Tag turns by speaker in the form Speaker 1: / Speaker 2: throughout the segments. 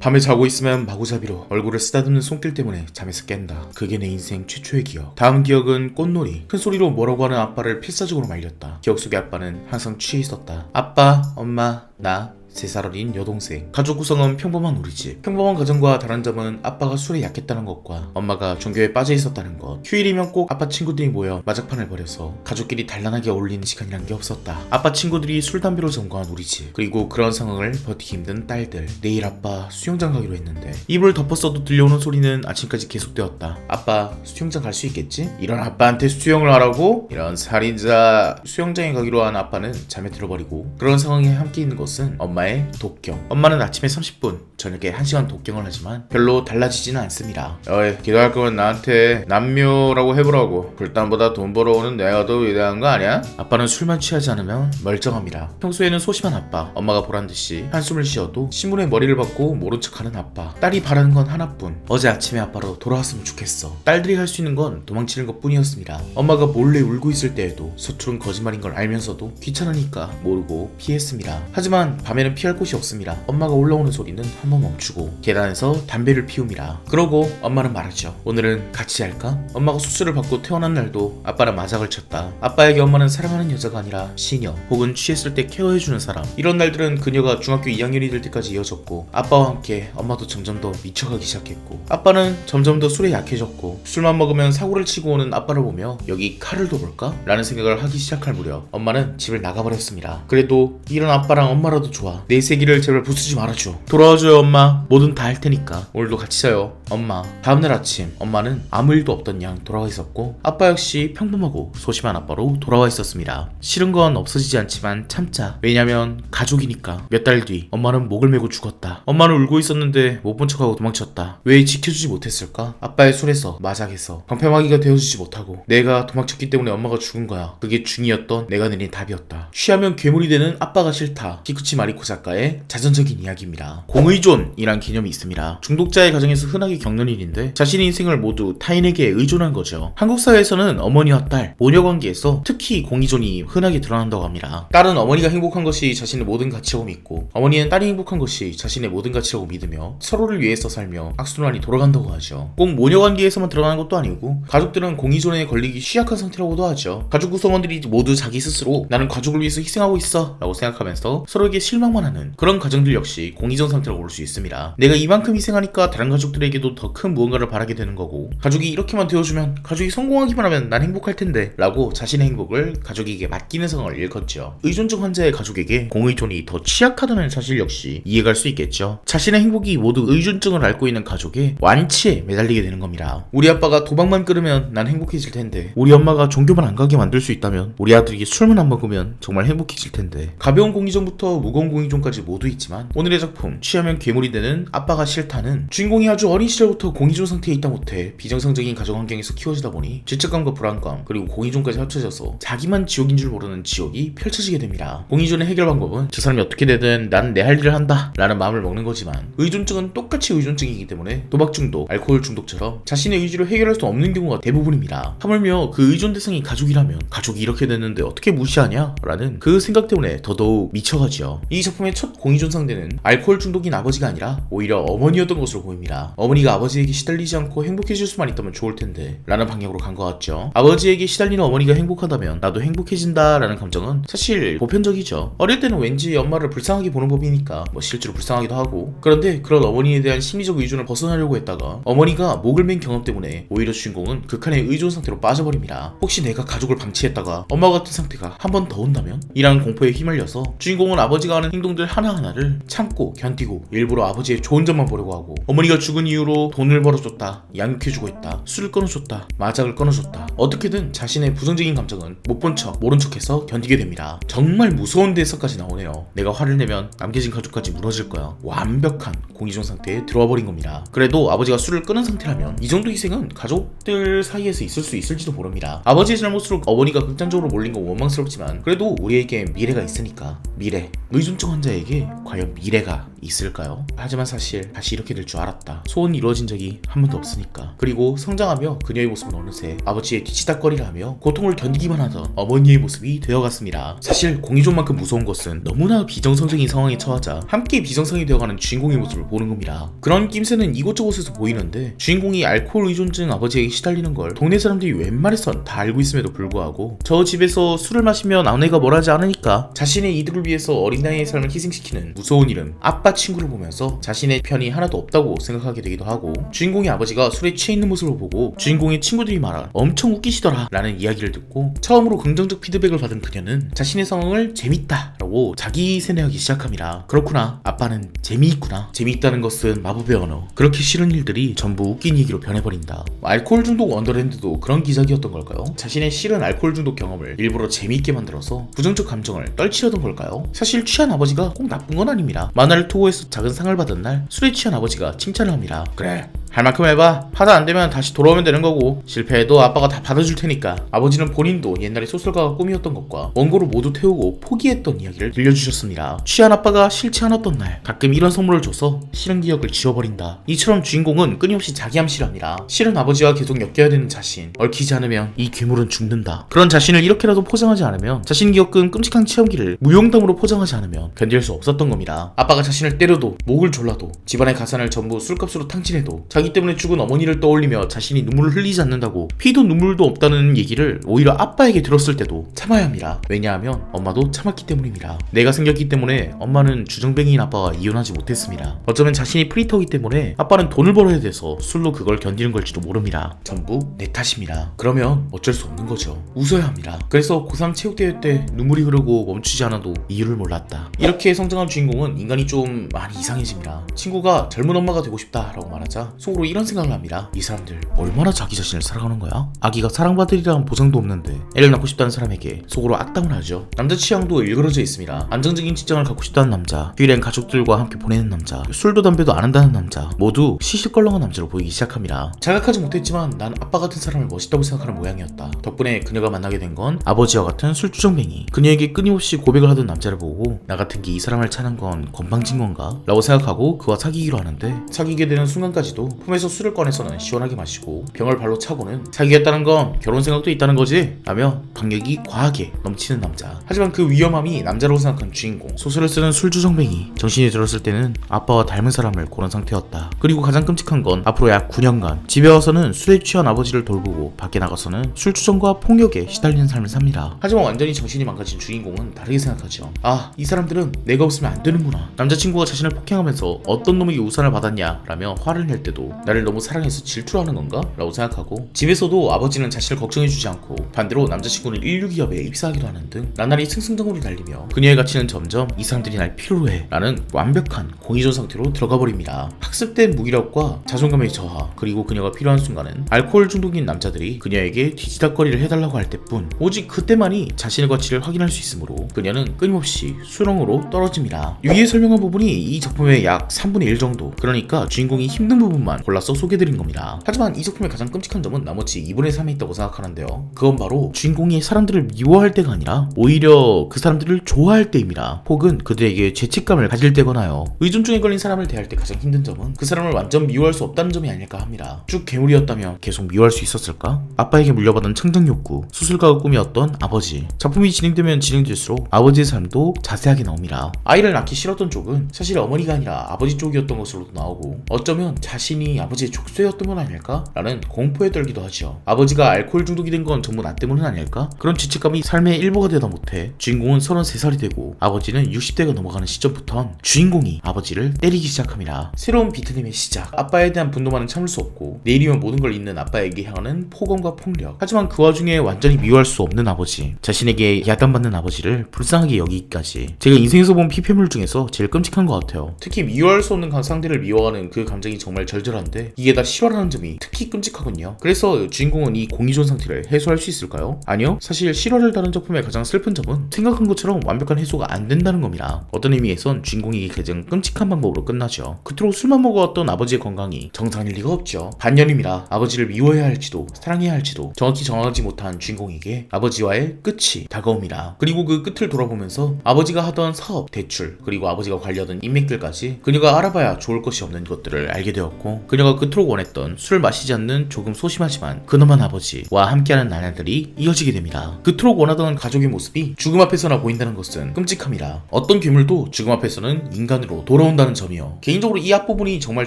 Speaker 1: 밤에 자고 있으면 마구잡이로 얼굴을 쓰다듬는 손길 때문에 잠에서 깬다. 그게 내 인생 최초의 기억. 다음 기억은 꽃놀이. 큰 소리로 뭐라고 하는 아빠를 필사적으로 말렸다. 기억 속의 아빠는 항상 취해 있었다. 아빠, 엄마, 나 3살 어린 여동생. 가족 구성은 평범한 우리 집. 평범한 가정과 다른 점은 아빠가 술에 약했다는 것과 엄마가 종교에 빠져 있었다는 것. 휴일이면 꼭 아빠 친구들이 모여 마작판을 벌여서 가족끼리 단란하게 어울리는 시간이란 게 없었다. 아빠 친구들이 술 담배로 점거한 우리 집. 그리고 그런 상황을 버티기 힘든 딸들. 내일 아빠 수영장 가기로 했는데 이불 덮었어도 들려오는 소리는 아침까지 계속되었다. 아빠 수영장 갈 수 있겠지? 이런 아빠한테 수영을 하라고? 이런 살인자. 수영장에 가기로 한 아빠는 잠에 들어버리고 그런 상황에 함께 있는 것은 엄마의 독경. 엄마는 아침에 30분, 저녁에 1시간 독경을 하지만 별로 달라지지는 않습니다. 어이, 기도할 거면 나한테 남묘라고 해보라고. 불담보다 돈 벌어오는 내가 더 위대한 거 아니야? 아빠는 술만 취하지 않으면 멀쩡합니다. 평소에는 소심한 아빠. 엄마가 보란듯이 한숨을 쉬어도 신문에 머리를 박고 모른 척하는 아빠. 딸이 바라는 건 하나뿐. 어제 아침에 아빠로 돌아왔으면 좋겠어. 딸들이 할 수 있는 건 도망치는 것 뿐이었습니다. 엄마가 몰래 울고 있을 때에도 서투른 거짓말인 걸 알면서도 귀찮으니까 모르고 피했습니다. 하지만 밤에는 피할 곳이 없습니다. 엄마가 올라오는 소리는 한번 멈추고 계단에서 담배를 피웁니다. 그러고 엄마는 말하죠. 오늘은 같이 할까? 엄마가 수술을 받고 태어난 날도 아빠랑 마작을 쳤다. 아빠에게 엄마는 사랑하는 여자가 아니라 시녀 혹은 취했을 때 케어해주는 사람. 이런 날들은 그녀가 중학교 2학년이 될 때까지 이어졌고 아빠와 함께 엄마도 점점 더 미쳐가기 시작했고 아빠는 점점 더 술에 약해졌고 술만 먹으면 사고를 치고 오는 아빠를 보며 여기 칼을 둬볼까? 라는 생각을 하기 시작할 무렵 엄마는 집을 나가버렸습니다. 그래도 이런 아빠랑 엄마라도 좋아. 내 세기를 제발 부수지 말아줘. 돌아와줘요 엄마. 뭐든 다 할 테니까. 오늘도 같이 자요 엄마. 다음날 아침 엄마는 아무 일도 없던 양 돌아와 있었고 아빠 역시 평범하고 소심한 아빠로 돌아와 있었습니다. 싫은 건 없어지지 않지만 참자. 왜냐면 가족이니까. 몇 달 뒤 엄마는 목을 메고 죽었다. 엄마는 울고 있었는데 못 본 척하고 도망쳤다. 왜 지켜주지 못했을까? 아빠의 술에서 마작에서 방패막이가 되어주지 못하고 내가 도망쳤기 때문에 엄마가 죽은 거야. 그게 중이었던 내가 내린 답이었다. 취하면 괴물이 되는 아빠가 싫다. 키쿠치 마리코 작가의 자전적인 이야기입니다. 공의존이란 개념이 있습니다. 중독자의 가정에서 흔하게 겪는 일인데 자신의 인생을 모두 타인에게 의존한 거죠. 한국 사회에서는 어머니와 딸, 모녀 관계에서 특히 공의존이 흔하게 드러난다고 합니다. 딸은 어머니가 행복한 것이 자신의 모든 가치라고 믿고 어머니는 딸이 행복한 것이 자신의 모든 가치라고 믿으며 서로를 위해서 살며 악순환이 돌아간다고 하죠. 꼭 모녀 관계에서만 드러나는 것도 아니고 가족들은 공의존에 걸리기 취약한 상태라고도 하죠. 가족 구성원들이 모두 자기 스스로 나는 가족을 위해서 희생하고 있어 라고 생각하면서 서로에게 실망만 하는 그런 가정들 역시 공의존 상태라고 볼 수 있습니다. 내가 이만큼 희생하니까 다른 가족들에게도 더 큰 무언가를 바라게 되는 거고 가족이 이렇게만 되어주면 가족이 성공하기만 하면 난 행복할 텐데 라고 자신의 행복을 가족에게 맡기는 상황을 일컫죠. 의존증 환자의 가족에게 공의존이 더 취약하다는 사실 역시 이해갈 수 있겠죠. 자신의 행복이 모두 의존증을 앓고 있는 가족의 완치에 매달리게 되는 겁니다. 우리 아빠가 도박만 끊으면 난 행복해질 텐데 우리 엄마가 종교만 안 가게 만들 수 있다면 우리 아들이 술만 안 먹으면 정말 행복해질 텐데 가벼운 공의존부터 무거운 공의존까지 모두 있지만 오늘의 작품 취하면 괴물이 되는 아빠가 싫다는 주인공이 아주 어린 시절부터 공의존 상태에 있다 못해 비정상적인 가정 환경에서 키워지다 보니 죄책감과 불안감 그리고 공의존까지 합쳐져서 자기만 지옥인 줄 모르는 지옥이 펼쳐지게 됩니다. 공의존의 해결 방법은 저 사람이 어떻게 되든 난 내 할 일을 한다 라는 마음을 먹는 거지만 의존증은 똑같이 의존증이기 때문에 도박 중독, 알코올 중독처럼 자신의 의지로 해결할 수 없는 경우가 대부분입니다. 하물며 그 의존 대상이 가족이라면 가족이 이렇게 됐는데 어떻게 무시하냐? 라는 그 생각 때문에 더더욱 미쳐가지요. 이 작품의 첫 공의존 상대는 알코올 중독인 아버지가 아니라 오히려 어머니였던 것으로 보입니다. 어머니가 아버지에게 시달리지 않고 행복해질 수만 있다면 좋을 텐데 라는 방향으로 간 것 같죠. 아버지에게 시달리는 어머니가 행복하다면 나도 행복해진다 라는 감정은 사실 보편적이죠. 어릴 때는 왠지 엄마를 불쌍하게 보는 법이니까 실제로 불쌍하기도 하고 그런데 그런 어머니에 대한 심리적 의존을 벗어나려고 했다가 어머니가 목을 맨 경험 때문에 오히려 주인공은 극한의 의존 상태로 빠져버립니다. 혹시 내가 가족을 방치했다가 엄마 같은 상태가 한 번 더 온다면? 이라는 공포에 휘말려서 주인공은 아버지가 하는 행동들 하나하나를 참고 견디고 일부러 아버지의 좋은 점만 보려고 하고 어머니가 죽은 이후로 돈을 벌어줬다, 양육해주고 있다, 술을 끊어줬다, 마작을 끊어줬다 어떻게든 자신의 부정적인 감정은 못 본 척 모른 척해서 견디게 됩니다. 정말 무서운 데서까지 나오네요. 내가 화를 내면 남겨진 가족까지 무너질 거야. 완벽한 공의존 상태에 들어와 버린 겁니다. 그래도 아버지가 술을 끊은 상태라면 이 정도 희생은 가족들 사이에서 있을 수 있을지도 모릅니다. 아버지의 잘못으로 어머니가 극단적으로 몰린 건 원망스럽지만 그래도 우리에게 미래가 있으니까 미래, 의존증 환자에게 과연 미래가 있을까요? 하지만 사실 다시 이렇게 될 줄 알았다. 소원이 이루어진 적이 한 번도 없으니까. 그리고 성장하며 그녀의 모습은 어느새 아버지의 뒤치다꺼리를 하며 고통을 견디기만 하던 어머니의 모습이 되어갔습니다. 사실 공이존만큼 무서운 것은 너무나 비정상적인 상황에 처하자 함께 비정상이 되어가는 주인공의 모습을 보는 겁니다. 그런 낌새는 이곳저곳에서 보이는데 주인공이 알코올 의존증 아버지에게 시달리는 걸 동네 사람들이 웬만해선 다 알고 있음에도 불구하고 저 집에서 술을 마시면 아내가 뭘 하지 않으니까 자신의 이득을 위해서 어린 나이의 삶을 희생시키는 무서운 이름 아빠 친구를 보면서 자신의 편이 하나도 없다고 생각하게 되기도 하고, 주인공의 아버지가 술에 취해 있는 모습을 보고 주인공의 친구들이 말한 엄청 웃기시더라 라는 이야기를 듣고 처음으로 긍정적 피드백을 받은 그녀는 자신의 상황을 재밌다 라고 자기 세뇌하기 시작합니다. 그렇구나, 아빠는 재미있구나. 재미있다는 것은 마법의 언어. 그렇게 싫은 일들이 전부 웃긴 얘기로 변해버린다. 알코올 중독 원더랜드도 그런 기작이었던 걸까요? 자신의 싫은 알코올 중독 경험을 일부러 재미있게 만들어서 부정적 감정을 떨치려던 걸까요? 사실 취한 아버지가 꼭 나쁜 건 아닙니다. 만화를 투고해서 작은 상을 받은 날 술에 취한 아버지가 칭찬을 합니다. 그래, 할 만큼 해봐. 하다 안 되면 다시 돌아오면 되는 거고, 실패해도 아빠가 다 받아줄 테니까. 아버지는 본인도 옛날에 소설가가 꿈이었던 것과 원고를 모두 태우고 포기했던 이야기를 들려주셨습니다. 취한 아빠가 싫지 않았던 날 가끔 이런 선물을 줘서 싫은 기억을 지워버린다. 이처럼 주인공은 끊임없이 자기 암시를 합니다. 싫은 아버지와 계속 엮여야 되는 자신, 얽히지 않으면 이 괴물은 죽는다. 그런 자신을 이렇게라도 포장하지 않으면, 자신이 겪은 끔찍한 체험기를 무용담으로 포장하지 않으면 견딜 수 없었던 겁니다. 아빠가 자신을 때려도, 목을 졸라도, 집안의 가산을 전부 술값으로 탕진해도, 자기 때문에 죽은 어머니를 떠올리며 자신이 눈물을 흘리지 않는다고 피도 눈물도 없다는 얘기를 오히려 아빠에게 들었을 때도 참아야 합니다. 왜냐하면 엄마도 참았기 때문입니다. 내가 생겼기 때문에 엄마는 주정뱅이인 아빠와 이혼하지 못했습니다. 어쩌면 자신이 프리터이기 때문에 아빠는 돈을 벌어야 돼서 술로 그걸 견디는 걸지도 모릅니다. 전부 내 탓입니다. 그러면 어쩔 수 없는 거죠. 웃어야 합니다. 그래서 고3 체육대회 때 눈물이 흐르고 멈추지 않아도 이유를 몰랐다. 이렇게 성장한 주인공은 인간이 좀 많이 이상해집니다. 친구가 젊은 엄마가 되고 싶다 라고 말하자 속으로 이런 생각을 합니다. 이 사람들 얼마나 자기 자신을 사랑하는 거야? 아기가 사랑받으리라는 보장도 없는데 애를 낳고 싶다는 사람에게 속으로 악담을 하죠. 남자 취향도 일그러져 있습니다. 안정적인 직장을 갖고 싶다는 남자, 휴일엔 가족들과 함께 보내는 남자, 술도 담배도 안 한다는 남자, 모두 시시껄렁한 남자로 보이기 시작합니다. 자각하지 못했지만 난 아빠 같은 사람을 멋있다고 생각하는 모양이었다. 덕분에 그녀가 만나게 된 건 아버지와 같은 술주정뱅이, 그녀에게 끊임없이 고백을 하던 남자를 보고 나 같은 게 이 사람을 차는 건 건방진 건가? 라고 생각하고 그와 사귀기로 하는데, 사귀게 되는 순간까지도 품에서 술을 꺼내서는 시원하게 마시고 병을 발로 차고는 사귀겠다는 건 결혼 생각도 있다는 거지? 라며 박력이 과하게 넘치는 남자. 하지만 그 위험함이 남자라고 생각한 주인공, 소설을 쓰는 술주정뱅이, 정신이 들었을 때는 아빠와 닮은 사람을 고른 상태였다. 그리고 가장 끔찍한 건 앞으로 약 9년간 집에 와서는 술에 취한 아버지를 돌보고 밖에 나가서는 술주정과 폭력에 시달리는 삶을 삽니다. 하지만 완전히 정신이 망가진 주인공은 다르게 생각하죠. 아, 이 사람들은 내가 없으면 안 되는구나. 남자친구가 자신을 폭행하면서 어떤 놈에게 우산을 받았냐 라며 화를 낼 때도 나를 너무 사랑해서 질투하는 건가? 라고 생각하고, 집에서도 아버지는 자신을 걱정해주지 않고 반대로 남자친구는 1류기업에 입사하기로 하는 등 나날이 승승장구를 달리며 그녀의 가치는 점점 이 사람들이 날 필요로 해 라는 완벽한 공의존 상태로 들어가 버립니다. 학습된 무기력과 자존감의 저하, 그리고 그녀가 필요한 순간은 알코올 중독인 남자들이 그녀에게 뒤지닥거리를 해달라고 할 때뿐, 오직 그때만이 자신의 가치를 확인할 수 있으므로 그녀는 끊임없이 수렁으로 떨어집니다. 위에 설명한 부분이 이 작품의 약 3분의 1 정도, 그러니까 주인공이 힘든 부분만 골라서 소개드린 겁니다. 하지만 이 작품의 가장 끔찍한 점은 나머지 2분의 3에 있다고 생각하는데요. 그건 바로 주인공이 사람들을 미워할 때가 아니라 오히려 그 사람들을 좋아할 때입니다. 혹은 그들에게 죄책감을 가질 때거나요. 의존증에 걸린 사람을 대할 때 가장 힘든 점은 그 사람을 완전 미워할 수 없다는 점이 아닐까 합니다. 쭉 괴물이었다면 계속 미워할 수 있었을까? 아빠에게 물려받은 창작 욕구, 수술가가 꿈이었던 아버지. 작품이 진행되면 진행될수록 아버지의 삶도 자세하게 나옵니다. 아이를 낳기 싫었던 쪽은 사실 어머니가 아니라 아버지 쪽이었던 것으로도 나오고, 어쩌면 자신이 아버지의 족쇄였던 건 아닐까? 라는 공포에 떨기도 하죠. 아버지가 알코올 중독이 된 건 전부 나 때문은 아닐까? 그런 죄책감이 삶의 일부가 되다 못해 주인공은 33살이 되고 아버지는 60대가 넘어가는 시점부턴 주인공이 아버지를 때리기 시작합니다. 새로운 비트님의 시작. 아빠에 대한 분노만은 참을 수 없고 내일이면 모든 걸 잃는 아빠에게 향하는 폭언과 폭력. 하지만 그 와중에 완전히 미워할 수 없는 아버지, 자신에게 야단받는 아버지를 불쌍하게 여기기까지. 제가 인생에서 본 피폐물 중에서 제일 끔찍한 것 같아요. 특히 미워할 수 없는 상대를 미워하는 그 감정이 정말 절절하죠. 절절한데 이게 다 실화라는 점이 특히 끔찍하군요. 그래서 주인공은 이 공이존 상태를 해소할 수 있을까요? 아니요. 사실 실화를 다룬 작품의 가장 슬픈 점은 생각한 것처럼 완벽한 해소가 안 된다는 겁니다. 어떤 의미에선 주인공이 가장 끔찍한 방법으로 끝나죠. 그토록 술만 먹어왔던 아버지의 건강이 정상일 리가 없죠. 반년임이라 아버지를 미워해야 할지도 사랑해야 할지도 정확히 정하지 못한 주인공에게 아버지와의 끝이 다가옵니다. 그리고 그 끝을 돌아보면서 아버지가 하던 사업, 대출, 그리고 아버지가 관리하던 인맥들까지 그녀가 알아봐야 좋을 것이 없는 것들을 알게 되었고, 그녀가 그토록 원했던 술을 마시지 않는 조금 소심하지만 근엄한 아버지와 함께하는 나날들이 이어지게 됩니다. 그토록 원하던 가족의 모습이 죽음 앞에서나 보인다는 것은 끔찍합니다. 어떤 괴물도 죽음 앞에서는 인간으로 돌아온다는 점이요. 개인적으로 이 앞부분이 정말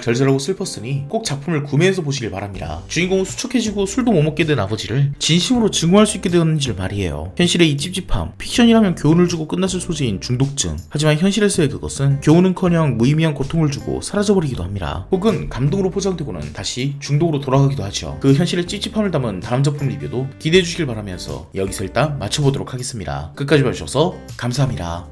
Speaker 1: 절절하고 슬펐으니 꼭 작품을 구매해서 보시길 바랍니다. 주인공은 수척해지고 술도 못 먹게 된 아버지를 진심으로 증오할 수 있게 되었는지를 말이에요. 현실의 이 찝찝함, 픽션이라면 교훈을 주고 끝났을 소재인 중독증. 하지만 현실에서의 그것은 교훈은커녕 무의미한 고통을 주고 사라져버리기도 합니다. 혹은 감동으로 포장되고는 다시 중독으로 돌아가기도 하죠. 그 현실의 찝찝함을 담은 다음 작품 리뷰도 기대해 주시길 바라면서 여기서 일단 마쳐보도록 하겠습니다. 끝까지 봐주셔서 감사합니다.